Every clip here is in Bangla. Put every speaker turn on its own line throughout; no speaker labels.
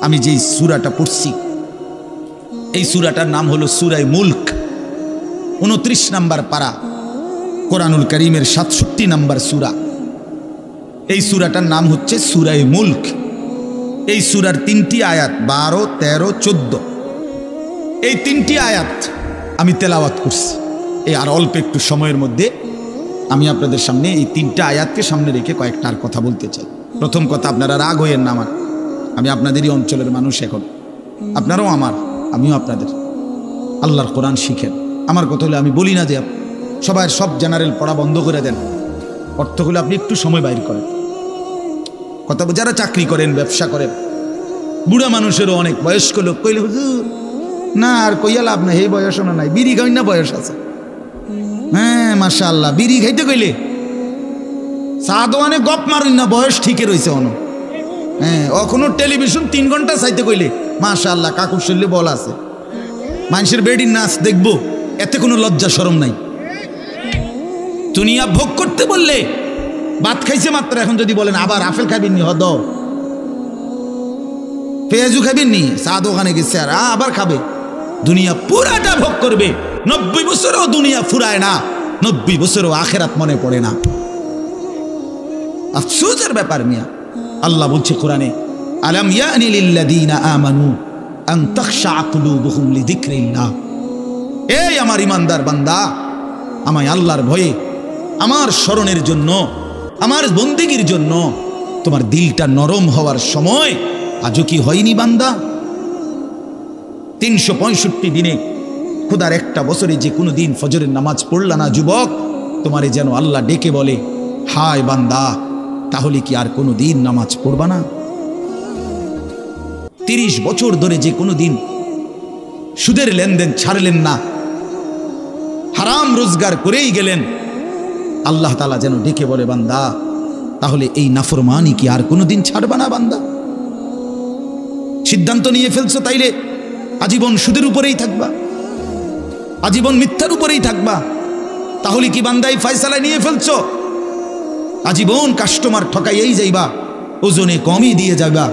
আমি যেই সূরাটা পড়ছি এই সূরাটার নাম হলো সূরা মুলক। 29 নম্বর পারা, কোরআনুল কারীমের 67 নম্বর সূরা। এই সূরাটার নাম হচ্ছে সূরা মুলক। এই সূরার 3টি আয়াত 12, 13, 14। এই 3টি আয়াত আমি তেলাওয়াত করছি। এই আর অল্প একটু সময়ের মধ্যে আমি আপনাদের সামনে এই 3টা আয়াতকে সামনে রেখে কয়েকটা আর কথা বলতে চাই। প্রথম কথা, আপনারা রাগ হইয়েন না আমার, আমি আপনাদেরই অঞ্চলের মানুষ, এখন আপনারাও আমার, আমিও আপনাদের। আল্লাহর কোরআন শিখেন। আমার কথা হলে আমি বলি না যে সবাই সব জেনারেল পড়া বন্ধ করে দেন, অর্থগুলো আপনি একটু সময় বাইর করেন। কথা, যারা চাকরি করেন, ব্যবসা করেন, বুড়া মানুষেরও অনেক বয়স্ক লোক কইলে হুজুর না আর কইয়া লাভ নাই, এই বয়সও নাই, বিড়ি খাই না বয়স আছে। হ্যাঁ মাশাআল্লাহ, বিড়ি খাইতে কইলে চা দোকানে গপ মারুন না, বয়স ঠিকই রয়েছে অন। হ্যাঁ, এখনো টেলিভিশন 3 ঘন্টা চাইতে কইলে মাশাআল্লাহ কাকুর শরীরে বল আছে। মানুষের বেডির নাচ দেখবো, এতে কোনো লজ্জা শরম নাই। দুনিয়া ভোগ করতে বললে ভাত খাইছে মাত্র, এখন যদি বলেন আবার আপেল খাবেন নি, হদ পেঁয়াজু খাবেন নি, চা দোকানে গেছে আর আবার খাবে। দুনিয়া পুরাটা ভোগ করবে। 90 বছরও দুনিয়া ফুরায় না, 90 বছরও আখেরাত মনে পড়ে না। আফসোসের ব্যাপার মিয়া। আল্লাহ বলছে কোরআনে, আলাম ইয়ানি লিল্লাযীনা আমানু আন তাখশা কুলুবুহুম লিযিকরিল্লাহ। এই আমার ইমানদার বান্দা, আমায় আল্লাহর ভয়ে, আমার স্মরণের জন্য, আমার বন্দেগীর জন্য তোমার দিলটা নরম হওয়ার সময় আজও কি হয়নি বান্দা? 365 দিনে খোদার একটা বছরে যে কোনো দিন ফজরের নামাজ পড়লা না যুবক, তোমারে যেন আল্লাহ ডেকে বলে, হায় বান্দা, তাহলে কি আর কোনো দিন নামাজ পড়বা না? 30 বছর ধরে যে কোনো দিন সুদের লেনদেন ছাড়লেন না, হারাম রোজগার করেই গেলেন, আল্লাহ তাআলা যেন ডেকে বলে, বান্দা, তাহলে এই নাফরমানি কি আর কোনো দিন ছাড়বা না বান্দা? সিদ্ধান্ত নিয়ে ফেলছো তাইলে আজীবন সুদের উপরেই থাকবা, আজীবন মিথ্যার উপরেই থাকবা। তাহলে কি বান্দা এই ফয়সালা নিয়ে ফেলছো? আজীবন কাস্টমার ঠকাইয়েই যাইবা, ওজনে কমই দিয়ে যাবা।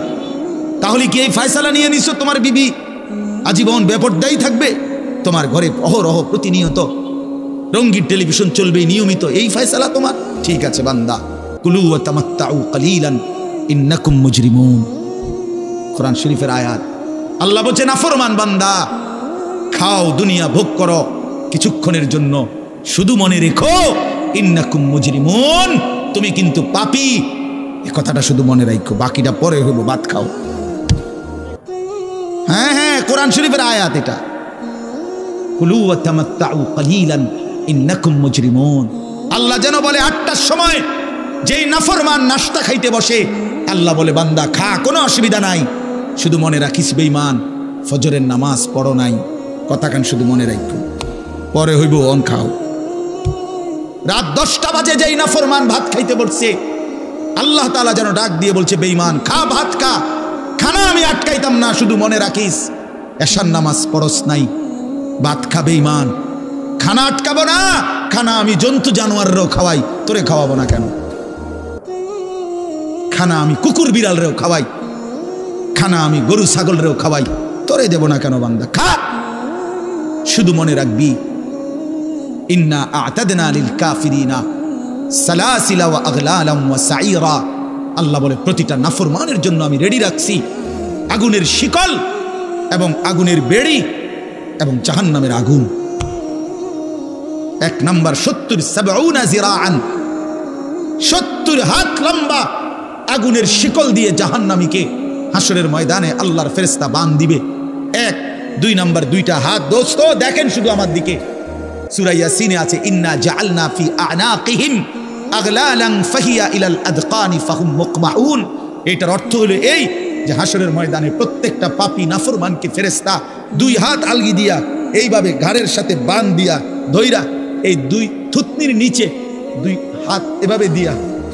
তাহলে কি এই ফয়সালা নিয়ে নিছো তোমার বিবি আজীবন বেপরদাই থাকবে? তোমার ঘরে অহরহ প্রতিনিয়ত রঙিন টেলিভিশন চলবে নিয়মিত, এই ফয়সালা তোমার? ঠিক আছে বান্দা, কুলু ওয়া তামাত্তাউ কালিলান ইন্নাকুম মুজরিমুন। কোরআন শরীফের আয়াত। আল্লাহ বলছে, নাফরমান বান্দা, খাও, দুনিয়া ভোগ করো কিছুক্ষণের জন্য, শুধু মনে রেখো ইন্নাকুম মুজরিমুন, তুমি কিন্তু পাপী। এই কথাটা শুধু মনে রাখো, বাকিটা পরে হইব, ভাত খাও। হ্যাঁ হ্যাঁ, কোরআন শরীফের আয়াত এটা। কুলু ওয়া তামাত্তাউ কালিলান ইন্নাকুম মুজরিমুন। আল্লাহ যেন বলে 8টার সময় যেই নাফরমান নাস্তা খাইতে বসে, আল্লাহ বলে, বান্দা খা, কোনো অসুবিধা নাই, শুধু মনে রাখিস বেঈমান ফজরের নামাজ পড়ো নাই। কথা কান শুধু মনে রাখো, পরে হইব অন খাও। রাত 10টা বাজে যেই নাফরমান ভাত খাইতে বসছে, আল্লাহ তাআলা যেন ডাক দিয়ে বলছে, বেঈমান খা, ভাত খা, খানা আমি আটকাইতাম না, শুধু মনে রাখিস এশার নামাজ পড়স নাই, ভাত খা বেঈমান। খানা আটকাবো না, খানা আমি জন্তু জানোয়াররাও খাওয়াই, তোরে খাওয়াবো না কেন? খানা আমি কুকুর বিড়ালরেও খাওয়াই, খানা আমি গরু ছাগলরেও খাওয়াই, তোরে দেব না কেন? বান্দা খা, শুধু মনে রাখবি, ইন্না আ'তাদনা লিল কাফিরিনা সালাসিলা ওয়া আগলালাম ওয়া সাইরা। আল্লাহ বলে, প্রতিটা নাফরমানের জন্য আমি রেডি রাখছি আগুনের শিকল এবং আগুনের বেড়ি এবং জাহান্নামের আগুন। 1 নাম্বার 70 জিরাআন, 70 হাত লম্বা আগুনের শিকল দিয়ে জাহান্নামীকে হাসরের ময়দানে আল্লাহর ফেরেশতা বান দিবে। 1 2 নাম্বার 2টা হাত। দোস্ত দেখেন শুধু আমার দিকে, সূরা ইয়াসিনে আছে, ইন্না জাআলনা ফি আ'নাকিহিম আগলালান ফাহিয়া ইলাল আদকানি ফাহুম মুকমাউন। এটার অর্থ হলো এই যে হাসরের ময়দানে প্রত্যেকটা পাপী নাফরমানকে ফেরেশতা 2 হাত আলগি দিয়া এইভাবে ঘাড়ের সাথে বান দিয়া ধইরা, এই 2 থুতনির নিচে 2 হাত এভাবে দিয়া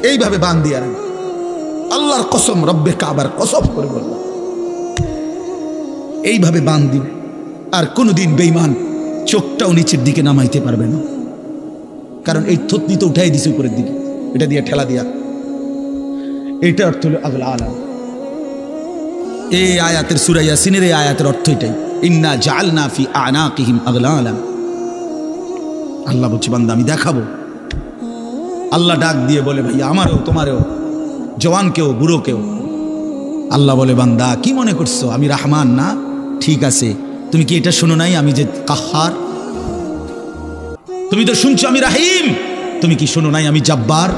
এইভাবে বান দিয়া, আল্লাহর কসম, রব্বে কাবার কসম করে বলল, এইভাবে বান দিবে। আর কোনোদিন বেঈমান চোখটাও নিচের দিকে নামাইতে পারবে না, কারণ এই থুতনি তো উঠাই দিছে উপরের দিকে, এটা দিয়ে ঠেলা দিয়া। এটা অর্থ হলো আগলালাম। এই আয়াতের সূরা ইয়াসিনের এই আয়াতের অর্থ এটাই, ইন্না জাআলনা ফি আনাকিহিম আগলালান। আল্লাহ বলছে বান্দা আমি দেখাবো। আল্লাহ ডাক দিয়ে বলে ভাইয়া আমারও তোমারও, জওয়ানকেও বুড়োকেও। আল্লাহ বলে বান্দা কি মনে করছো আমি রহমান না? ঠিক আছে, তুমি কি এটা শোনো নাই আমি যে কাহ্হার? তুমি তো শুনছো আমি রাহিম, তুমি কি শোনো নাই আমি জব্বার?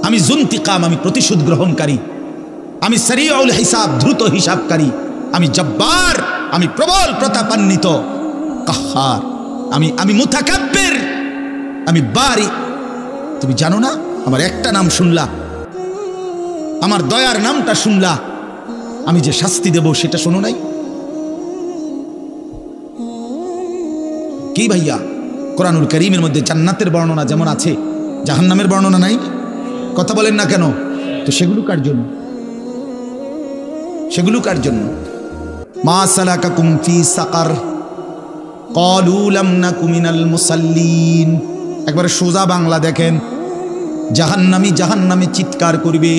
আমি যুনতিকাম, আমি প্রতিশোধ গ্রহণকারী, আমি সারিউল হিসাব, দ্রুত হিসাবকারী, আমি জব্বার, আমি প্রবল প্রতাপান্বিত কাহ্হার, আমি মুতাকাব্বির, আমি বারি। তুমি জানো না আমার একটা নাম শুনলা, আমার দয়ার নামটা শুনলা, আমি যে শাস্তি দেব সেটা শোনো নাই? কি ভাইয়া কোরআনুল কারীমের মধ্যে জান্নাতের বর্ণনা যেমন আছে, জাহান্নামের বর্ণনা নাই? কথা বলেন না কেন? তো সেগুলো কার জন্য? সেগুলো কার জন্য? মা সালাকাকুম ফি সাকার ক্বালু লাম নাকু মিনাল মুসাল্লিন। একবারে সোজা বাংলা দেখেন, জাহান্নামী জাহান্নামে চিৎকার করবে,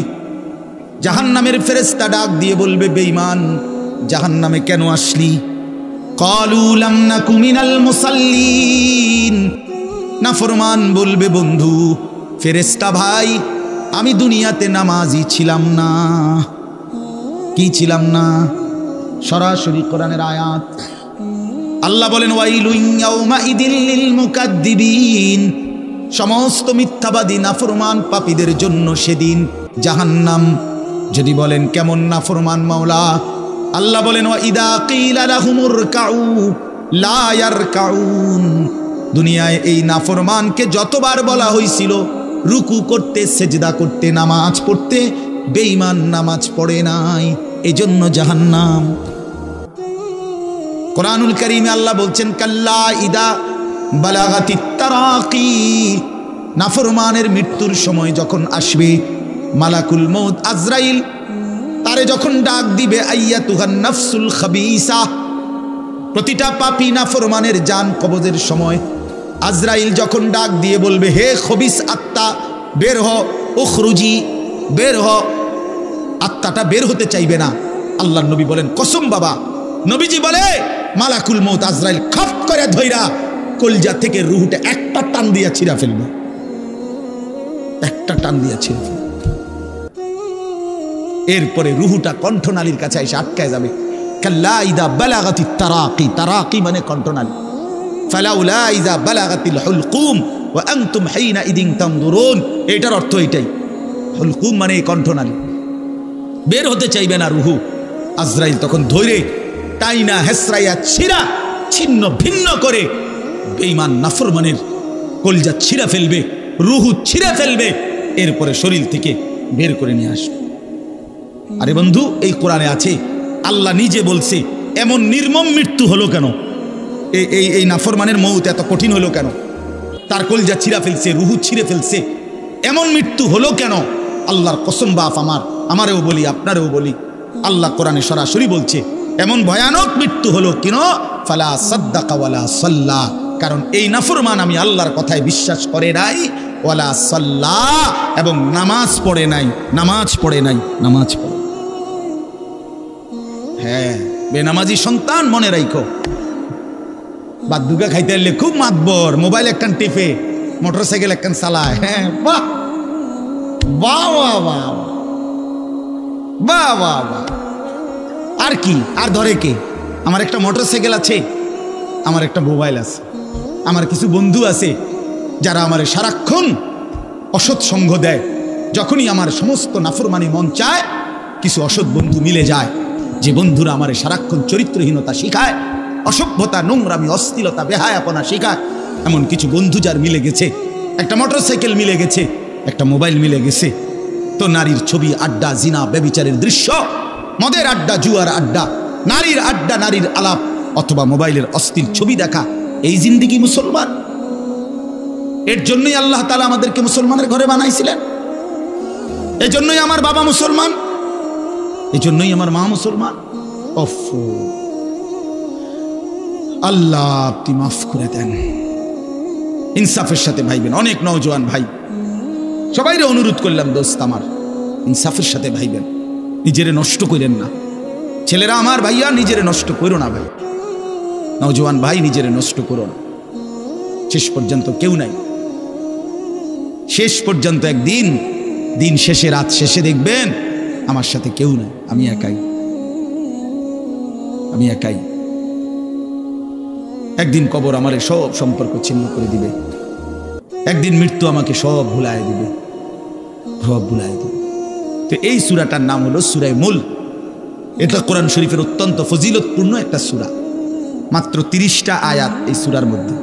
জাহান্নামের ফেরেশতা ডাক দিয়ে বলবে বেঈমান জাহান্নামে কেন আসলি? ক্বালু লাম নাকু মিনাল মুসাল্লিন। নাফরমান বলবে বন্ধু ফেরেশতা ভাই আমি দুনিয়াতে নামাজি ছিলাম না। কি ছিলাম না? সরাসরি কোরআনের আয়াত। আল্লাহ বলেন ওয়াইলুন ইয়াউমাইদিল লিল মুকাদ্দিবিন। সমস্ত মিথ্যাবাদী নাফরমান পাপীদের জন্য সেদিন জাহান্নাম। যদি বলেন কেমন নাফরমান মাওলা? আল্লাহ বলেন ওয়া ইদা কিলা লাহুমুর কাউ লা ইয়ারকাউন। দুনিয়ায় এই নাফরমানকে যতবার বলা হয়েছিল রুকু করতে, সেজদা করতে, নামাজ পড়তে, বেঈমান নামাজ পড়ে নাই, এজন্য জাহান্নাম। কোরআনুল কারীমে আল্লাহ বলছেন কাল্লা ইদা বালাগাতিত তারাকি। নাফরমানের মৃত্যুর সময় যখন আসবে, মালাকুল মউত আজরাইল তারে যখন ডাক দিবে আইয়াতুহান নাফসুল খাবিসা। প্রতিটা পাপী নাফরমানের জান কবজের সময় আজরাইল যখন ডাক দিয়ে বলবে হে খবিস আত্মা বের হ, উখরুজি, বের হ। আত্মাটা বের হতে চাইবে না। আল্লাহর নবী বলেন কসম বাবা, নবীজি বলে মালাকুল মউত আজরাইল খপ করে ধইরা কলজা থেকে রুহটা একটা টান দিয়া ছিঁড়া ফেলবে, একটা টান দিয়া ছিঁড়া ফেলবে। এরপরে রুহুটা কণ্ঠনালীর কাছে এসে আটকায় যাবে। কাল্লা ইদা বালাগাতিত তারাকি। তারাকি মানে কণ্ঠনালী। ফালাউলা ইদা বালাগাতিল হুলকুম ওয়া আনতুম হিনা ইদিন তানজুরুন। এটার অর্থ এটাই, হুলকুম মানে কণ্ঠনালী। বের হতে চাইবে না রুহু। আজরাইল তখন ধৈরে টাইনা হেসরাইয়া ছিঁড়া ছিন্ন ভিন্ন করে বেঈমান নাফরমানের কলজা ছিঁড়া ফেলবে, রুহু ছিঁড়া ফেলবে, এরপরে শরীর থেকে বের করে নিয়ে আসবে। আরে বন্ধু এই কোরআনে আছে, আল্লাহ নিজে বলছে এমন নির্মম মৃত্যু হলো কেন? এই নাফরমানের মউত এত কঠিন হলো কেন? তার কলজা ছিঁড়া ফেলছে, রুহু ছিঁড়ে ফেলছে, এমন মৃত্যু হলো কেন? আল্লাহর কসম বাপ আমারেও বলি আপনারেও বলি, আল্লাহ কোরআনে সরাসরি বলছে এমন ভয়ানক মৃত্যু হলো কেন? ফালা সাদ্দাকা ওয়ালা সাল্লা। কারণ এই নাফরমান আমি আল্লাহর কথায় বিশ্বাস করে নাই, ওয়ালা সাল্লা, এবং নামাজ পড়ে নাই, নামাজ পড়ে নাই, নামাজ পড়ে। হ্যাঁ, বেনামাজি সন্তান মনে রাখো, বাদ দুগা খাইতে এলে খুব মাতবর, মোবাইল একখান টিপে, মোটরসাইকেল একখান চালায়। হ্যাঁ, বাহ বাহ বাহ বাহ বাহ বাহ বাহ। আর কি আর ধরে কে? আমার একটা মোটরসাইকেল আছে, আমার একটা মোবাইল আছে, আমার কিছু বন্ধু আছে যারা আমার সারাক্ষণ অসৎ সঙ্গ দেয়। যখনই আমার সমস্ত নাফরমানি মন চায়, কিছু অসৎ বন্ধু মিলে যায়, যে বন্ধুরা আমার সারাক্ষণ চরিত্রহীনতা শিখায়, অসভ্যতা, নোংরামি, অশ্লীলতা, বেহায়াপনা শিখায়। এমন কিছু বন্ধু যার মিলে গেছে, একটা মোটরসাইকেল মিলে গেছে, একটা মোবাইল মিলে গেছে, তো নারীর ছবি, আড্ডা, জিনা, ব্যভিচারের দৃশ্য, মদের আড্ডা, জুয়ার আড্ডা, নারীর আড্ডা, নারীর আলাপ, অথবা মোবাইলের অস্থির ছবি দেখা, এই জিন্দিগি মুসলমান। এর জন্যই আল্লাহ তাআলা আমাদেরকে মুসলমানের ঘরে বানাইছিলেন। এই জন্যই আমার বাবা মুসলমান, এই জন্যই আমার মা মুসলমান। আল্লাহ আপনি মাফ করে দেন, ইনসাফের সাথে ভাইবেন। অনেক নওজোয়ান ভাই, সবাইরে অনুরোধ করলাম দোস্ত আমার, ইনসাফের সাথে ভাইবেন, নিজেরে নষ্ট করেন না। ছেলেরা আমার, ভাইয়া নিজেরে নষ্ট করো না ভাই, নওজোয়ান ভাই নিজেরে নষ্ট করো না। শেষ পর্যন্ত কেউ নাই, শেষ পর্যন্ত একদিন দিন শেষে, রাত শেষে দেখবেন আমার সাথে কেউ নাই, আমি একাই, আমি একাই। একদিন কবর আমারে সব সম্পর্ক ছিন্ন করে দিবে, একদিন মৃত্যু আমাকে সব ভুলায় দিবে, সব ভুলায় দিবে। তো এই সূরাটার নাম হলো সূরা মুলক। এটা কোরআন শরীফের অত্যন্ত ফজিলতপূর্ণ একটা সূরা। মাত্র 30টা আয়াত এই সূরার মধ্যে।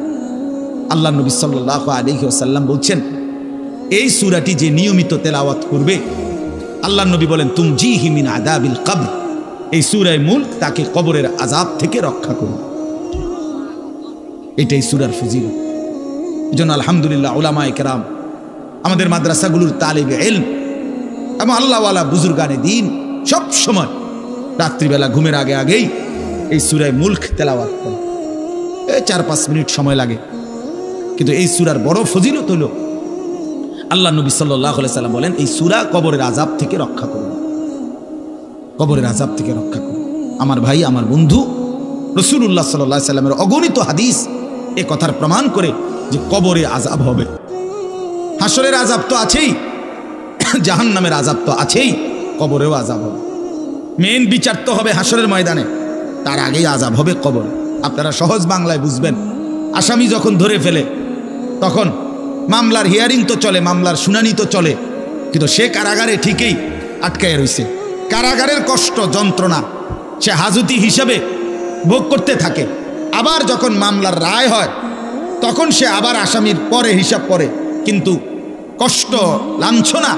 আল্লাহ নবী সাল্লাল্লাহু আলাইহি ওয়াসাল্লাম বলছেন, এই সূরাটি যে নিয়মিত তেলাওয়াত করবে, আল্লাহ নবী বলেন তুমজিহি মিন আযাবিল কবর, এই সূরা মুলক তাকে কবরের আযাব থেকে রক্ষা করবে। এটাই সূরার ফজিলত। এজন্য আলহামদুলিল্লাহ উলামায়ে কেরাম, আমাদের মাদ্রাসাগুলোর তালিবে ইলম এবং আল্লাহওয়ালা বুজুর্গানে দ্বীন সব সময় রাত্রিবেলা ঘুমের আগে আগেই এই সূরা মুলক তেলাওয়াত করে। 4-5 মিনিট সময় লাগে, কিন্তু এই সূরার বড় ফজিলত হলো আল্লাহ নবী সাল্লাল্লাহু আলাইহি সাল্লাম বলেন এই সূরা কবরের আযাব থেকে রক্ষা করবে, কবরের আযাব থেকে রক্ষা করবে। আমার ভাই, আমার বন্ধু, রাসূলুল্লাহ সাল্লাল্লাহু আলাইহি সাল্লামের অগণিত হাদিস এ কথার প্রমাণ করে যে কবরে আযাব হবে। হাসরের আযাব তো আছেই, জাহান্নামের আযাব তো আছেই, কবরেও আযাব হবে। মেইন বিচার তো হবে হাসরের ময়দানে, তার আগেই আযাব হবে কবরে। আপনারা সহজ বাংলায় বুঝবেন, আসামি যখন ধরে ফেলে তখন মামলার হিয়ারিং তো চলে, মামলার শুনানি তো চলে, কিন্তু সে কারাগারে ঠিকই আটকায় রইছে। কারাগারের কষ্ট যন্ত্রণা সে হাজতি হিসেবে ভোগ করতে থাকে। আবার যখন মামলার রায় হয় তখন সে আবার আসামির পরে হিসাব করে, কিন্তু কষ্ট লাঞ্ছনা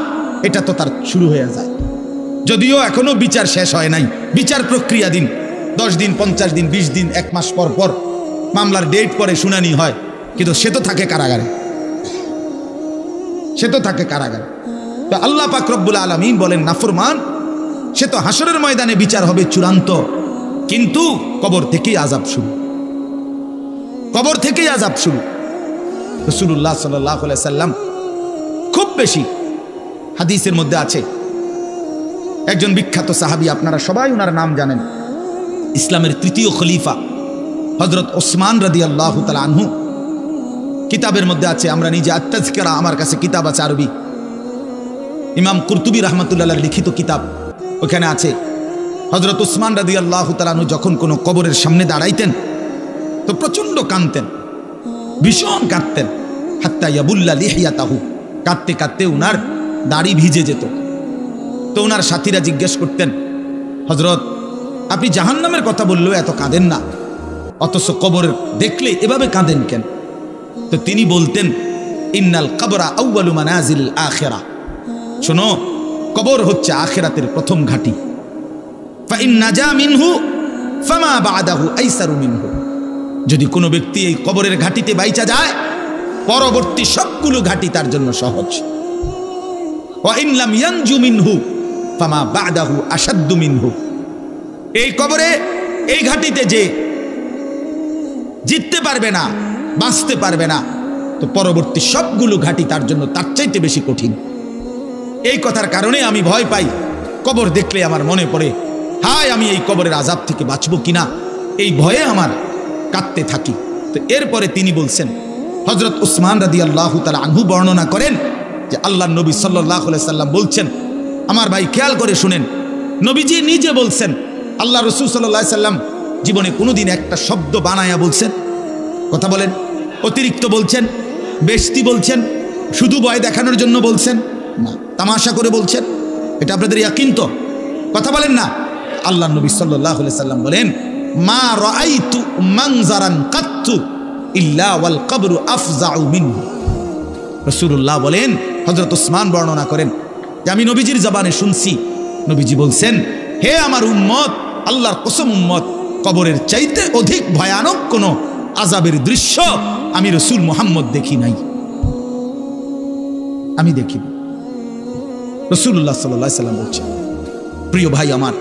এটা তো তার শুরু হয়ে যায়। যদিও এখনো বিচার শেষ হয় নাই, বিচার প্রক্রিয়াধীন, 10 দিন 50 দিন 20 দিন 1 মাস পর পর মামলার ডেট পরে শুনানি হয়, কিন্তু সে তো থাকে কারাগারে, সে তো থাকে কারাগারে। তো আল্লাহ পাক রব্বুল আলামিন বলেন নাফরমান সে তো হাসরের ময়দানে বিচার হবে চূড়ান্ত, কিন্তু কবর থেকেই আযাব শুরু, কবর থেকেই আযাব শুরু। রাসূলুল্লাহ সাল্লাল্লাহু আলাইহি সাল্লাম খুব বেশি হাদিসের মধ্যে আছে, একজন বিখ্যাত সাহাবী, আপনারা সবাই ওনার নাম জানেন, ইসলামের 3য় খলিফা হযরত ওসমান রাদিয়াল্লাহু তাআলা আনহু। কিতাবের মধ্যে আছে, আমরা নিজে আত-তাযকিরা, আমার কাছে কিতাব আছে আরবি, ইমাম কুরতুবী রাহমাতুল্লাহ লিখিত কিতাব, ওখানে আছে হযরত ওসমান রাদিয়াল্লাহু তাআলা আনহু যখন কোনো কবরের সামনে দাঁড়াইতেন তো প্রচন্ড কাঁদতেন, ভীষণ কাঁদতেন, হাত্তা ইয়াবুল্লা লিহিয়াতাহু, কাঁদতে কাঁদতে উনার দাড়ি ভিজে যেত। তো ওনার সাথীরা জিজ্ঞেস করতেন, হযরত আপনি জাহান্নামের কথা বললেও এত কাঁদেন না, অথচ কবর দেখলে এভাবে কাঁদেন কেন? তো তিনি বলতেন ইন্নাল কবরা আউয়ালু মানাজিল আখিরা, শোনো কবর হচ্ছে আখিরাতের প্রথম ঘাঁটি। ফা ইন নাজা মিনহু ফামা বাদাহু আইসারু মিনহু, যদি কোনো ব্যক্তি এই কবরের ঘাঁটিতে বাইচা যায় পরবর্তী সবগুলো ঘাঁটি তার জন্য সহজ। ওয়া ইন লাম ইয়ানজু মিনহু ফামা বাদাহু আশাদ্দু মিনহু, এই কবরে এই ঘাঁটিতে যে জিততে পারবে না, বাঁচতে পারবে না, তো পরবর্তী সবগুলো ঘাঁটি তার জন্য তার চাইতে বেশি কঠিন। এই কথার কারণে আমি ভয় পাই, কবর দেখলে আমার মনে পড়ে হায় আমি এই কবরের আযাব থেকে বাঁচবো কিনা, এই ভয়ে আমার কাঁদতে থাকি। তো এরপরে তিনি বলছেন, হযরত ওসমান রাদিয়াল্লাহু তাআলা আনহু বর্ণনা করেন যে আল্লাহর নবী সাল্লাল্লাহু আলাইহি সাল্লাম বলছেন, আমার ভাই খেয়াল করে শুনেন, নবীজি নিজে বলছেন, আল্লাহ রাসূল সাল্লাল্লাহু আলাইহি সাল্লাম জীবনে কোনোদিন একটা শব্দ বানায়া বলছেন? কথা বলেন, অতিরিক্ত বলছেন, বেশতি বলছেন, শুধু ভয় দেখানোর জন্য বলছেন না, তামাশা করে বলছেন? এটা আপনাদের ইয়াকিন তো? কথা বলেন না। আল্লাহ নবী সাল্লাল্লাহু আলাইহি সাল্লাম বলেন, মা রাআইতু মানজারান কাত্তু ইল্লা ওয়াল কবরু আফজাউ মিনহু। রাসূলুল্লাহ বলেন, হযরত ওসমান বর্ণনা করেন যে আমি নবীজির জবানে শুনছি, নবীজি বলছেন, হে আমার উম্মত, আল্লাহর কসম উম্মত, কবরের চাইতে অধিক ভয়ানক কোন আযাবের দৃশ্য আমি রাসূল মুহাম্মদ দেখি নাই, আমি দেখি। রাসূলুল্লাহ সাল্লাল্লাহু আলাইহি সাল্লাম বলছেন, প্রিয় ভাই আমার,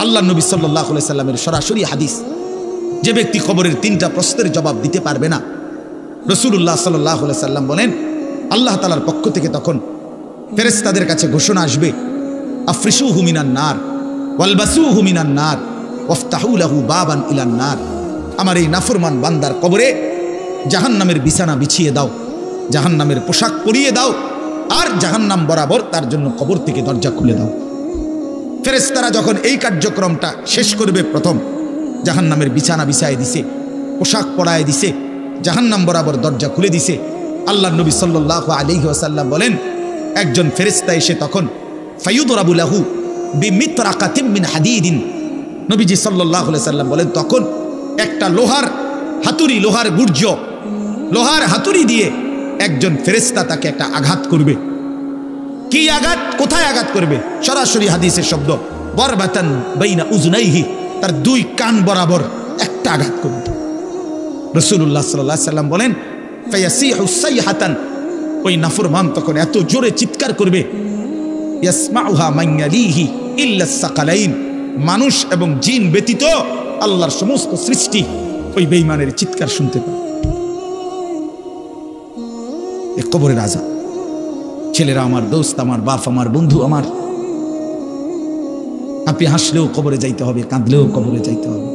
আল্লাহ নবী সাল্লাল্লাহু আলাইহি সাল্লামের সরাসরি হাদিস, যে ব্যক্তি কবরের 3টা প্রশ্নের জবাব দিতে পারবে না, রাসূলুল্লাহ সাল্লাল্লাহু আলাইহি সাল্লাম বলেন আল্লাহ তাআলার পক্ষ থেকে তখন ফেরেশতাদের কাছে ঘোষণা আসবে, আফরিশুহু মিনান নার ওয়ালবাসুহু মিনান নার ওয়াফতাহু লাহু বাবান ইলান নার, আমার এই নাফরমান বান্দার কবরে জাহান্নামের বিছানা বিছিয়ে দাও, জাহান্নামের পোশাক পরিয়ে দাও, আর জাহান্নাম বরাবর তার জন্য কবর থেকে দরজা খুলে দাও। ফেরেশতারা যখন এই কার্যক্রমটা শেষ করবে, প্রথম জাহান্নামের বিছানা বিছায় দিছে, পোশাক পরায় দিছে, জাহান্নাম বরাবর দরজা খুলে দিছে। আল্লাহ নবী সাল্লাল্লাহু আলাইহি ওয়াসাল্লাম বলেন, একজন ফেরেশতা এসে তখন ফায়ুদরাবু লাহু বিমিতরাকাতিন মিন হাদিদিন, নবীজি সাল্লাল্লাহু আলাইহি ওয়াসাল্লাম বলেন, তখন একটা লোহার হাতুড়ি, লোহার গুর্জ, লোহার হাতুড়ি দিয়ে একজন ফেরেশতা তাকে একটা আঘাত করবে। কি আঘাত, কোথায় আঘাত করবে? সরাসরি হাদিসের শব্দ, বরবাতান বাইনা উজনাইহি, তার দুই কান বরাবর একটা আঘাত করবে। রাসূলুল্লাহ সাল্লাল্লাহু আলাইহি ওয়াসাল্লাম বলেন, ফায়াসিহু সাইহাতান, ওই নাফরমান তখন এত জোরে চিৎকার করবে, ইয়াসমাউহা মান ইয়ালিহি ইল্লা সাকালাইন, মানুষ এবং জিন ব্যতীত আল্লাহর সমস্ত সৃষ্টি ওই বেঈমানের চিৎকার শুনতে পায়। এই কবরের আযাব। ছেলেরা আমার, দোস্ত আমার, বাপ আমার, বন্ধু আমার, আপনি হাসলেও কবরে যাইতে হবে, কাঁদলেও কবরে যাইতে হবে।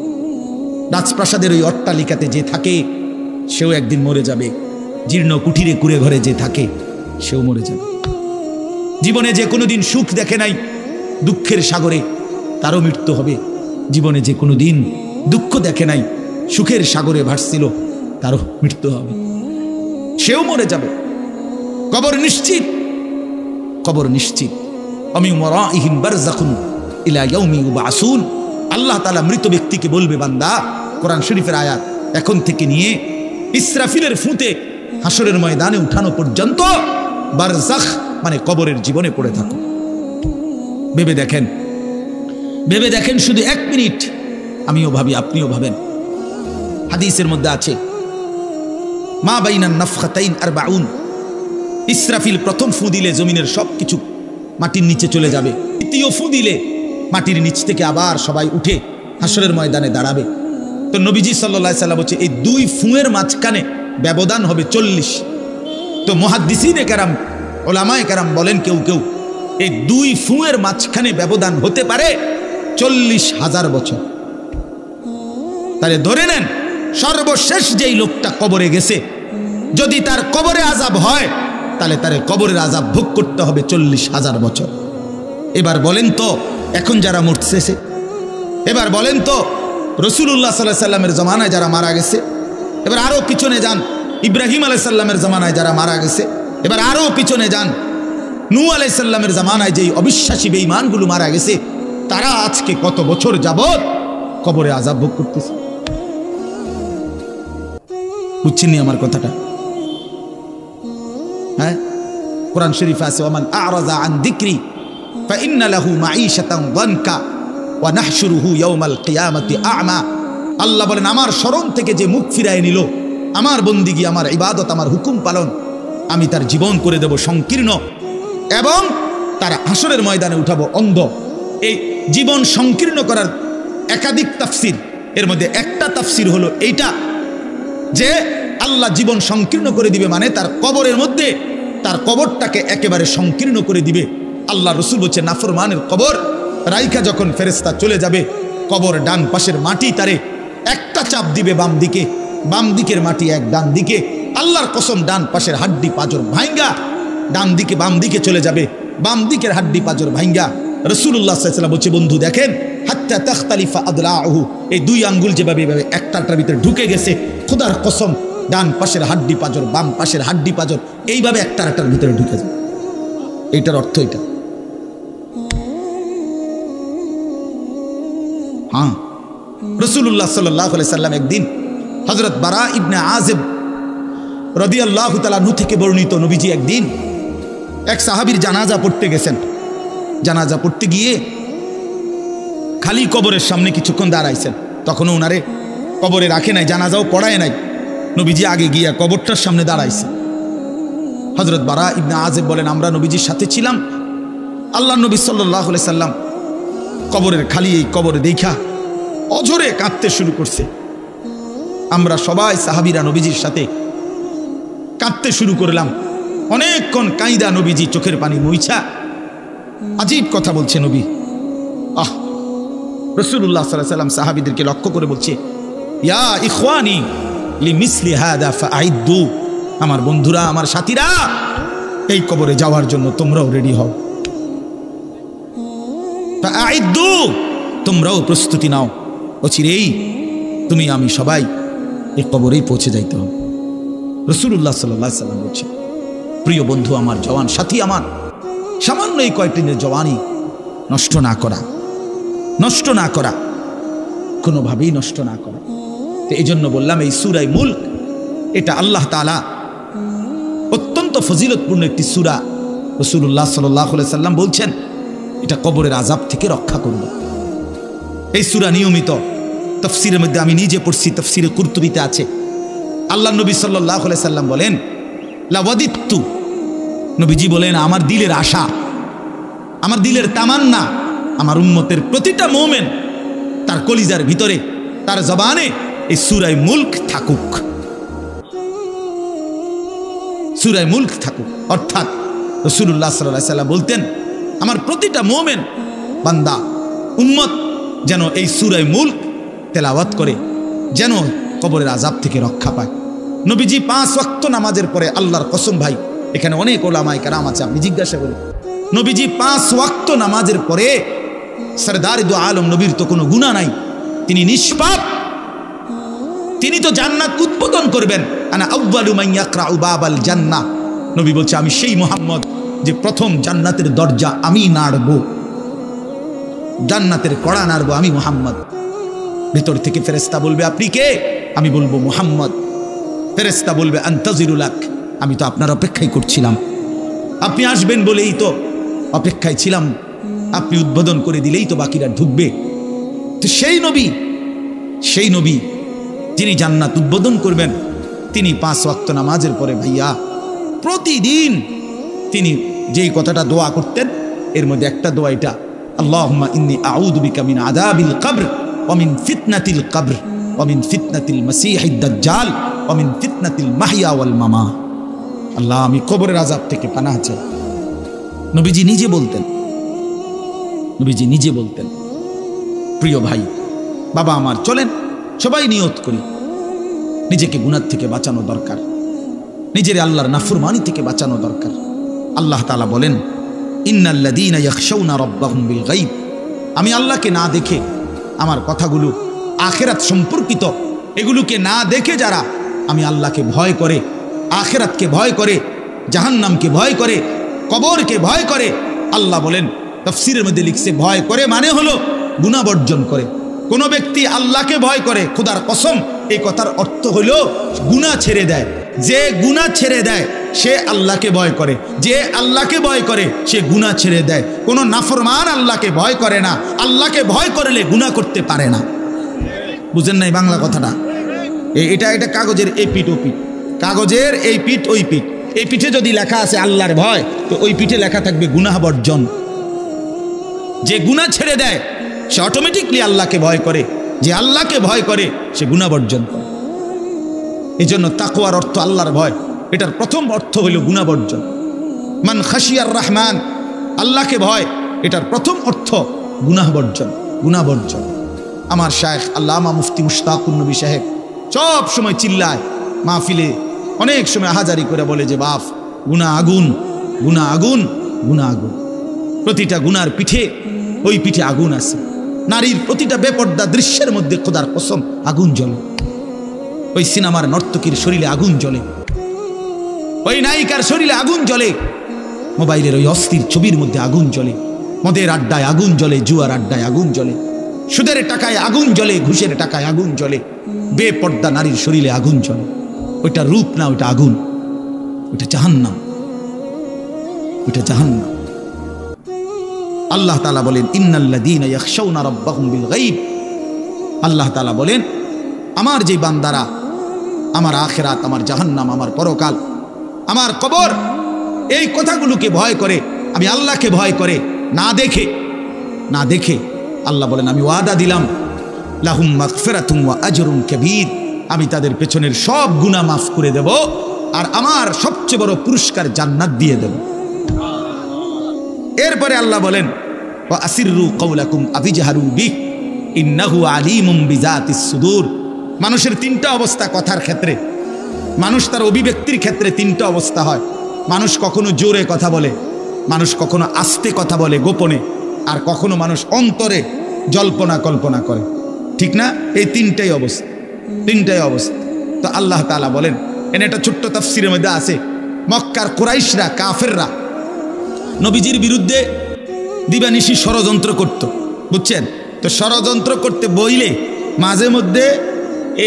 রাজপ্রাসাদের ওই অট্টালিকাতে যে থাকে সেও একদিন মরে যাবে, জীর্ণ কুঠিরে কুড়ে ঘরে যে থাকে সেও মরে যাবে। জীবনে যে কোনোদিন সুখ দেখে নাই, দুঃখের সাগরে তারও মৃত্যু হবে। জীবনে যে কোনোদিন দুঃখ দেখে নাই, সুখের সাগরে ভাসছিল, তারও মৃত্যু হবে, সেও মরে যাবে। কবর নিশ্চিত, কবর নিশ্চিত। আমিন ওয়ারাইহিম বারযাখুন ইলা ইয়াউমি ইউবআসুন, আল্লাহ তাআলা মৃত ব্যক্তিকে বলবে, বান্দা, কোরআন শরীফের আয়াত, এখন থেকে নিয়ে ইসরাফিলের ফুঁতে হাসরের ময়দানে উঠানো পর্যন্ত বারযাখ মানে কবরের জীবনে পড়ে থাকো। ভেবে দেখেন, ভেবে দেখেন, শুধু 1 মিনিট, আমিও ভাবি, আপনিও ভাবেন। হাদিসের মধ্যে আছে, মা বাইনান নাফখাতাইন 40, ইসরাফিল প্রথম ফু দিলে জমিনের সবকিছু মাটির নিচে চলে যাবে, দ্বিতীয় ফু দিলে মাটির নিচ থেকে আবার সবাই উঠে হাসরের ময়দানে দাঁড়াবে। তো নবীজি সাল্লাল্লাহু আলাইহি সাল্লাম বলছে, এই 2 ফুঁয়ের মাঝখানে ব্যবধান হবে 40। তো মুহাদ্দিসিনে কেরাম, ওলামায়ে কেরাম বলেন, কেউ কেউ এই 2 ফুঁয়ের মাঝখানে ব্যবধান হতে পারে 40,000 বছর। তাহলে ধরে নেন, সর্বশেষ যেই লোকটা কবরে গেছে, যদি তার কবরে আযাব হয়, তাহলে তার কবরের আযাব ভোগ করতে হবে 40,000 বছর। এবার বলেন তো, এখন যারা মরতেছে, এবার বলেন তো, রাসূলুল্লাহ সাল্লাল্লাহু আলাইহি সাল্লামের জমানায় যারা মারা গেছে, এবার আরো পিছনে যান, ইব্রাহিম আলাইহিস সালামের জমানায় যারা মারা গেছে, এবার আরো পিছনে যান, নূহ আলাইহিস সালামের জমানায় যেই অবিশ্বাসী বেঈমানগুলো মারা গেছে, তারা আজকে কত বছর যাবত কবরে আযাব ভোগ করতেছে। বুঝছেন আমার কথাটা? হ্যাঁ, কোরআন শরীফে আছে, ওমান আ'রাযা আন যিকরি ফাইন্না লাহু মাঈশাতান যানকা ওয়া নাহশুরুহু ইয়াওমাল কিয়ামাতি আ'মা। আল্লাহ বলেন, আমার শরণ থেকে যে মুখ ফিরায় নিল, আমার বন্দিগি, আমার ইবাদত, আমার হুকুম পালন, আমি তার জীবন করে দেব সংকীর্ণ, এবং তার হাসরের ময়দানে উঠাবো অন্ধ। এই জীবন সংকীর্ণ করার একাধিক তাফসির, এর মধ্যে একটা তাফসির হলো এইটা, যে আল্লাহ জীবন সংকীর্ণ করে দিবে, মানে তার কবরের মধ্যে তার কবরটাকে একেবারে সংকীর্ণ করে দিবে। আল্লাহ রসুল বলছে, নাফরমানের কবর রাইখা যখন ফেরেশতা চলে যাবে, কবর ডান পাশের মাটি তারে একটা চাপ দিবে বাম দিকে, বাম দিকের মাটি এক ডান দিকে, আল্লাহর কসম ডান পাশের হাড্ডি পাঁজর ভাঙ্গা ডান দিকে বাম দিকে চলে যাবে, বাম দিকের হাড্ডি পাঁজর ভাঙ্গা। রাসূলুল্লাহ সাল্লাল্লাহু আলাইহি ওয়াসাল্লাম বলছে, বন্ধু দেখেন, হাত্তা তাখতালিফা আদলাউহু, এই 2 আঙ্গুল যেভাবে এভাবে একটাটার ভিতরে ঢুকে গেছে, খোদার কসম ডান পাশের হাড্ডি পাঁজর, বাম পাশের হাড্ডি পাঁজর এইভাবে একটার ভিতরে ঢুকে যায়। এইটার অর্থ এটা। হ্যাঁ, রাসূলুল্লাহ সাল্লাল্লাহু আলাইহি ওয়াসাল্লাম একদিন হযরত বারা ইবনে আযিব রাদিয়াল্লাহু তাআলা আনহু থেকে বর্ণিত, নবীজি একদিন এক সাহাবীর জানাজা পড়তে গেছেন। জানাজা পড়তে গিয়ে খালি কবরের সামনে কিছুক্ষণ দাঁড়াইছেন, তখনও ওনারে কবরে রাখে নাই, জানাজাও পড়ায় নাই। নবীজি আগে গিয়া কবরটার সামনে দাঁড়াইছে। হযরত বারা ইবনে আযিব বলেন, আমরা নবীজির সাথে ছিলাম। আল্লাহ নবী সাল্লাল্লাহু আলাইহি সাল্লাম কবরের খালি এই কবরে দেখা অঝরে কাঁদতে শুরু করছে। আমরা সবাই সাহাবীরা নবীজির সাথে কাঁদতে শুরু করলাম। অনেকক্ষণ কাইদা নবীজি চোখের পানি মুইছা আজীব কথা বলছে নবী, রাসূলুল্লাহ সাল্লাল্লাহু আলাইহি ওয়াসাল্লাম সাহাবীদেরকে লক্ষ্য করে বলছে, ইয়া ইখওয়ানি লিমিসলি হাদা ফাআইদ্দু, আমার বন্ধুরা, আমার সাথীরা, এই কবরে যাওয়ার জন্য তোমরাও রেডি হও। ফাআইদ্দু, তোমরাও প্রস্তুতি নাও, অচিরেই তুমি আমি সবাই এই কবরেই পৌঁছে যাইতে হবে। রাসূলুল্লাহ সাল্লাল্লাহু আলাইহি ওয়াসাল্লাম বলছে, প্রিয় বন্ধু আমার, জওয়ান সাথী আমার, সামান্য এই কয়েকদিনের জওয়ানি নষ্ট না করা, নষ্ট না করা, কোনোভাবেই নষ্ট না করা। তো এই জন্য বললাম, এই সূরা মুলক এটা আল্লাহ তাআলা অত্যন্ত ফজিলতপূর্ণ একটি সূরা। রাসূলুল্লাহ সাল্লাল্লাহু আলাইহি ওয়াসাল্লাম বলছেন এটা কবরের আযাব থেকে রক্ষা করবে। এই সূরা নিয়মিত তাফসীরের মধ্যে আমি নিজে পড়ছি, তাফসীরে কুরতুবীতে আছে। আল্লাহ নবী সাল্লাল্লাহু আলাইহি ওয়াসাল্লাম বলেন, লাওয়াদিত্তু, নবীজি বলেন আমার দিলের আশা, আমার দিলের তামান্না, আমার উম্মতের প্রতিটা মুমিন তার কলিজার ভিতরে, তার জবানে এই সূরা মুলক থাকুক, সূরা মুলক থাকুক। অর্থাৎ রাসূলুল্লাহ সাল্লাল্লাহু আলাইহি ওয়াসাল্লাম বলতেন আমার প্রতিটা মুমিন বান্দা উম্মত যেন এই সূরা মুলক তেলাওয়াত করে, যেন কবরের আযাব থেকে রক্ষা পায়। নবীজি 5 ওয়াক্ত নামাজের পরে, আল্লাহর কসম ভাই, এখানে অনেক ওলামায়ে কেরাম আছে, আপনি জিজ্ঞাসা করুন, নবীজি 5 ওয়াক্ত নামাজের পরে, সরদারে দু আলম নবীর তো কোনো গুনাহ নাই, তিনি নিষ্পাপ, তিনি তো জান্নাত উদ্বোধন করবেন। আনা আউয়ালু মান ইয়াকরাউ বাবাল জান্নাহ, নবী বলছে আমি সেই মুহাম্মদ যে প্রথম জান্নাতের দরজা আমি নাড়ব, জান্নাতের কড়া নাড়ব আমি মুহাম্মদ। ভিতর থেকে ফেরেশতা বলবে আপনি কে? আমি বলবো মুহাম্মদ। ফেরেশতা বলবে আনতাজিরুলাক, আমি তো আপনার অপেক্ষাই করছিলাম, আপনি আসবেন বলেই তো অপেক্ষায় ছিলাম, আপনি উদ্বোধন করে দিলেই তো বাকিরা ঢুকবে। তো সেই নবী যিনি জান্নাত উদ্বোধন করবেন, তিনি 5 ওয়াক্ত নামাজের পরে ভাইয়া প্রতিদিন তিনি যেই কথাটা দোয়া করতেন, এর মধ্যে একটা দোয়া এটা, আল্লাহুম্মা ইন্নী আউযু বিকা মিন আযাবিল কবর ওয়া মিন ফিতনাতিল কবর ওয়া মিন ফিতনাতিল মাসীহিদ দাজ্জাল ওয়া মিন ফিতনাতিল মাহইয়া ওয়াল মামাত। আল্লাহ, আমি কবরের আযাব থেকে পানাহ চাই। নবীজি নিজে বলতেন। প্রিয় ভাই, বাবা আমার, চলেন সবাই নিয়ত করি, নিজেকে গুনাহ থেকে বাঁচানো দরকার, নিজের আল্লাহর নাফরমানি থেকে বাঁচানো দরকার। আল্লাহ তাআলা বলেন, ইন্নাল্লাযীনা ইয়াখশাউনা রাব্বাহুম বিল গায়ব, আমি আল্লাহকে না দেখে, আমার কথাগুলো আখিরাত সম্পর্কিত, এগুলোকে না দেখে যারা আমি আল্লাহকে ভয় করে, আখিরাতকে ভয় করে, জাহান্নামকে ভয় করে, কবরকে ভয় করে, আল্লাহ বলেন, তাফসীরের মধ্যে লিখছে ভয় করে মানে হলো গুনাহ বর্জন করে। কোন ব্যক্তি আল্লাহকে ভয় করে, খোদার কসম, এই কথার অর্থ হলো গুনাহ ছেড়ে দেয়। যে গুনাহ ছেড়ে দেয় সে আল্লাহকে ভয় করে, যে আল্লাহকে ভয় করে সে গুনাহ ছেড়ে দেয়। কোন নাফরমান আল্লাহকে ভয় করে না, আল্লাহকে ভয় করলে গুনাহ করতে পারে না। বুঝেন নাই বাংলা কথাটা? এটা কাগজের এই পিঠ ও পিঠ, কাগজের এই পিঠ ওই পিঠ, এই পিঠে যদি লেখা আছে আল্লাহর ভয়, তো ওই পিঠে লেখা থাকবে গুনাহ বর্জন। যে গুনাহ ছেড়ে দেয় সে অটোমেটিকলি আল্লাহকে ভয় করে, যে আল্লাহকে ভয় করে সে গুনাহ বর্জন করে। এই জন্য তাকওয়ার অর্থ আল্লাহর ভয়, এটার প্রথম অর্থ হইল গুনাহ বর্জন। মান খাশিয়ার রহমান, আল্লাহকে ভয়, এটার প্রথম অর্থ গুনাহ বর্জন, গুনাহ বর্জন। আমার শায়েখ আল্লামা মুফতি মুশতাকুন নবী সাহেব সব সময় চিল্লায় মাহফিলে, অনেক সময় আহাজারি করে বলে যে বাপ, গুনাহ আগুন, গুনাহ আগুন, গুনাহ আগুন। প্রতিটা গুনার পিঠে ওই পিঠে আগুন আছে। নারীর প্রতিটা বেপর্দা দৃশ্যের মধ্যে খোদার কসম আগুন জ্বলে। ওই সিনেমার নর্তকীর শরীরে আগুন জ্বলে, ওই নায়িকার শরীরে আগুন জ্বলে, মোবাইলের ওই অস্থির ছবির মধ্যে আগুন জ্বলে, মদের আড্ডায় আগুন জ্বলে, জুয়ার আড্ডায় আগুন জ্বলে, সুদের টাকায় আগুন জ্বলে, ঘুষের টাকায় আগুন জ্বলে, বেপর্দা নারীর শরীরে আগুন জ্বলে। ওইটা রূপ না, ওইটা আগুন, ওইটা জাহান্নাম, ওইটা জাহান্নাম। আল্লাহ তাআলা বলেন, ইন্নাল্লাযীনা ইয়াখশাউনা রাব্বাহুম বিল গায়ব, আল্লাহ তাআলা বলেন আমার যে বান্দারা আমার আখিরাত, আমার জাহান্নাম, আমার পরকাল, আমার কবর, এই কথাগুলোকে ভয় করে, আমি আল্লাহকে ভয় করে, না দেখে আল্লাহ বলেন আমি ওয়াদা দিলাম, লাহুম মাগফিরাতুন ওয়া আজরুন কাবীর, আমি তাদের পেছনের সব গুনাহ মাফ করে দেব, আর আমার সবচেয়ে বড় পুরস্কার জান্নাত দিয়ে দেব। এরপরে আল্লাহ বলেন, ওয়া আসিররু কাওলাকুম আবিজহারু বিহি, ইন্নাহু আলিমুম বিজাতিস সুদূর। মানুষের তিনটা অবস্থা কথার ক্ষেত্রে, মানুষ তার অভিব্যক্তির ক্ষেত্রে তিনটা অবস্থা হয়। মানুষ কখনো জোরে কথা বলে, মানুষ কখনো আস্তে কথা বলে গোপনে, আর কখনো মানুষ অন্তরে জল্পনা কল্পনা করে, ঠিক না? এই তিনটাই অবস্থা, তিনটাই অবস্থা। তো আল্লাহ তাআলা বলেন, এনে একটা ছোট্ট তাফসীরের মধ্যে আছে, মক্কার কুরাইশরা, কাফেররা নবীজির বিরুদ্ধে দিবানিশি ষড়যন্ত্র করত, বুঝছেন? তো ষড়যন্ত্র করতে বইলে মাঝে মধ্যে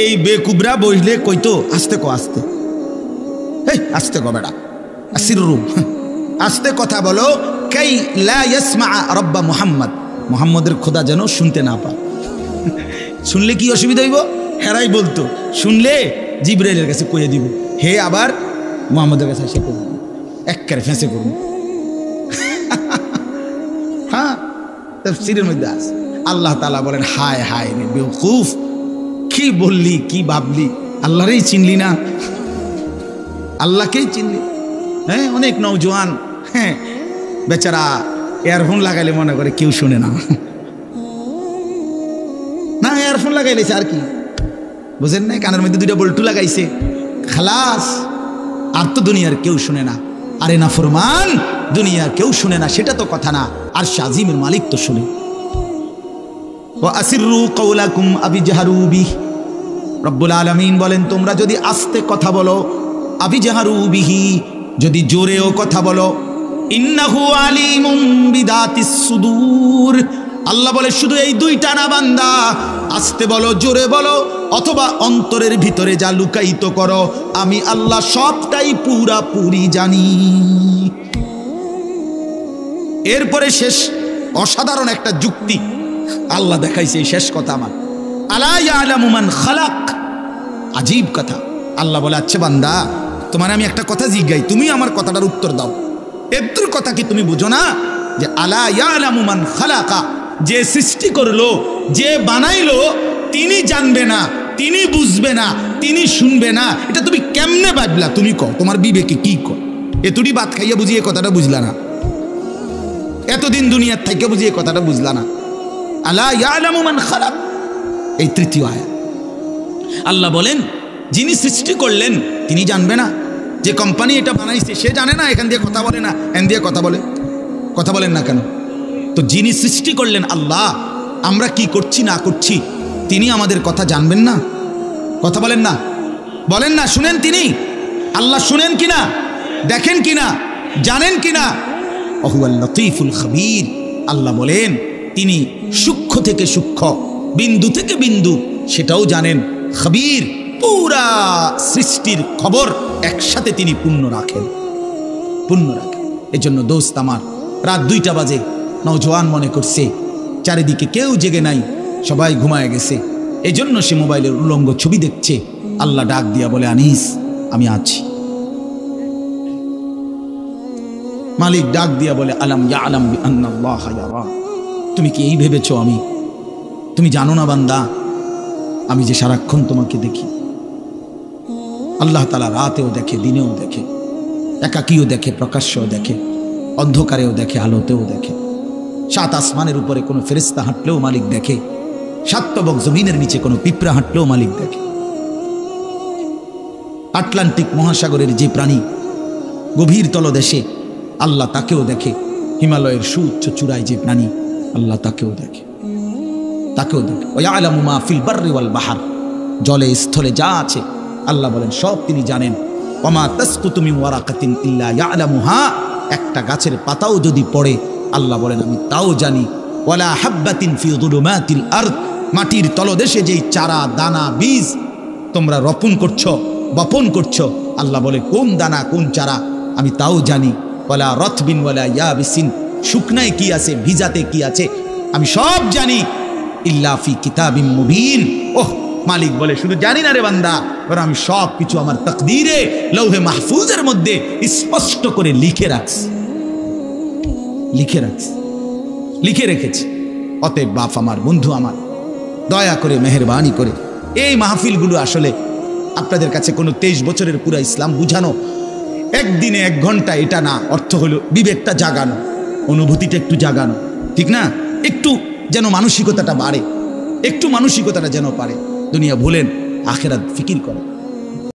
এই বেকুবরা বইলে কইতো, আস্তে কো, আস্তে, এই আস্তে কো বেটা, আসিররু, আস্তে কথা বলো, কাই লা ইয়াসমা রব্বা মুহাম্মদ, মুহাম্মদের খোদা যেন শুনতে না পায়। শুনলে কি অসুবিধা হইব? হেরাই বলতো, শুনলে জিবরাইলের কাছে কইয়ে দিব, হে আবার মুহাম্মদের কাছে এসে করবো, একবারে ফেঁসে করবো। হ্যাঁ, তাফসীরের মধ্যে আছে। আল্লাহ তাআলা বলেন, হায় হায় রে বেওকুফ, কি বললি, কি ভাবলি, আল্লাহরেই চিনলি না, আল্লাহকেই চিনলি। হ্যাঁ, অনেক নওজোয়ান, হ্যাঁ বেচারা ইয়ারফোন লাগাইলে মনে করে কেউ শুনে না, না ইয়ারফোন লাগাইলেছে আর কি, বুঝেন না? কানের মধ্যে দুইটা বল্টু লাগাইছে, খালাস, আর তো দুনিয়ার কেউ শুনে না। আরে না ফরমান, দুনিয়ার কেউ শুনে না সেটা তো কথা না, আর শাজিমের মালিক তো শুনে। ওয়া আসিররু কাওলাকুম আবিজহারু বিহি, রব্বুল আলামিন বলেন, তোমরা যদি আস্তে কথা বলো, আবিজহারু বিহি, যদি জোরেও কথা বলো, ইন্নাহু আলিমুম বিদাতিস সুদূর, আল্লাহ বলে শুধু এই দুইটা না বান্দা, আস্তে বলো, জোরে বলো, অথবা অন্তরের ভিতরে যা লুকায়িত করো, আমি আল্লাহ সবটাই পুরাপুরি জানি। এরপরে শেষ অসাধারণ একটা যুক্তি আল্লাহ দেখাইছে, এই শেষ কথা আমার, আলা ইয়ালামু মান খালাক, আজীব কথা। আল্লাহ বলে, আচ্ছা বান্দা, তোমার আমি একটা কথা জিজ্ঞাই, তুমি আমার কথাটার উত্তর দাও। এর কথা কি তুমি বুঝো না যে আলা ইয়ালামু মান খালাকা, যে সৃষ্টি করলো, যে বানাইলো, তিনি জানবে না, তিনি বুঝবে না, তিনি শুনবে না, এটা তুমি কেমনে ভাবলা? তুমি কও, তোমার বিবেকে কি কও? এতটি ভাত খাইয়া বুঝিয়ে কথাটা বুঝলা না, এতদিন দুনিয়ার থেকে বুঝিয়ে কথাটা বুঝলা না। আলা ইয়ালামু মান খালাক, এই তৃতীয় আয়াত। আল্লাহ বলেন, যিনি সৃষ্টি করলেন তিনি জানবে না? যে কোম্পানি এটা বানাইছে সে জানে না এখান দিয়ে কথা বলে না, এখান দিয়ে কথা বলে? কথা বলেন না কেন? তো যিনি সৃষ্টি করলেন আল্লাহ, আমরা কি করছি না করছি তিনি আমাদের কথা জানবেন না? কথা বলেন না, বলেন না, শুনেন তিনি? আল্লাহ শুনেন কিনা, দেখেন কিনা, জানেন কিনা? ওহুয়াল লতীফুল খবীর, আল্লাহ বলেন তিনি সূক্ষ্ম থেকে সূক্ষ্ম, বিন্দু থেকে বিন্দু সেটাও জানেন। খবীর, পুরা সৃষ্টির খবর একসাথে তিনি পূর্ণ রাখেন, পূর্ণ রাখেন। এজন্য দোস্ত আমার, রাত 2টা বাজে, নওজোয়ান মনে করছে চারিদিকে কেউ জেগে নাই, সবাই ঘুমায় গেছে, এজন্য সে মোবাইলের উলঙ্গ ছবি দেখছে। আল্লাহ ডাক দিয়া বলে, আনিস আমি আছি। মালিক ডাক দিয়া বলে, আলাম ইয়ালাম বিআন্নাল্লাহা ইয়ারা, তুমি কি এই ভেবেছো তুমি জানো না বান্দা, আমি যে সারাক্ষণ তোমাকে দেখি। আল্লাহ তাআলা রাতেও দেখে, দিনেও দেখে, একাকীও দেখে, প্রকাশ্যও দেখে, অন্ধকারেও দেখে, আলোতেও দেখে। 7 আসমানের উপরে কোনো ফেরেশতা হাঁটলেও মালিক দেখে, 7 তবক জমিনের নিচে কোনো পিঁপড়া হাঁটলেও মালিক দেখে। আটলান্টিক মহাসাগরের যে প্রাণী গভীর তলদেশে, আল্লাহ তাকেও দেখে। হিমালয়ের সুউচ্চ চূড়ায় যে প্রাণী, আল্লাহ তাকেও দেখে, তাকেও দেখে। ওয়া ইয়ালামু মা ফিল বাররি ওয়াল বাহর, জলে স্থলে যা আছে আল্লাহ বলেন সব তিনি জানেন। ওয়া মা তাসকুতু মিন ওয়ারাকাতিন ইল্লা ইয়ালামুহা, একটা গাছের পাতাও যদি পড়ে আল্লাহ বলেন আমি তাও জানি। ওয়ালা হাব্বাতিন ফি যুলুমাতিল আরদ, মাটির তলদেশে যেই চারা দানা বীজ তোমরা রোপণ করছো, বপন করছো, আল্লাহ বলে কোন দানা কোন চারা আমি তাও জানি। ওয়ালা রতবিন ওয়ালা ইয়াবিসিন, শুকনায় কি আছে ভিজাতে কি আছে আমি সব জানি। ইল্লা ফি কিতাবিম মুবিন, ওহ মালিক বলে শুধু জানি না রে বান্দা, বরং আমি সব কিছু আমার তাকদীরে লৌহে মাহফুজের মধ্যে স্পষ্ট করে লিখে রাখছি, লিখে রাখছি, লিখে রেখেছি। অতএব বাপ আমার, বন্ধু আমার, দয়া করে মেহেরবানি করে এই মাহফিলগুলো আসলে আপনাদের কাছে কোনো 23 বছরের পুরা ইসলাম বুঝানো, একদিনে 1 ঘন্টা এটা না, অর্থ হলো বিবেকটা জাগানো, অনুভূতিটা একটু জাগানো, ঠিক না? একটু যেন মানসিকতাটা বাড়ে, একটু মানসিকতাটা যেন পারে, দুনিয়া ভুলেন, আখেরাত ফিকির করেন।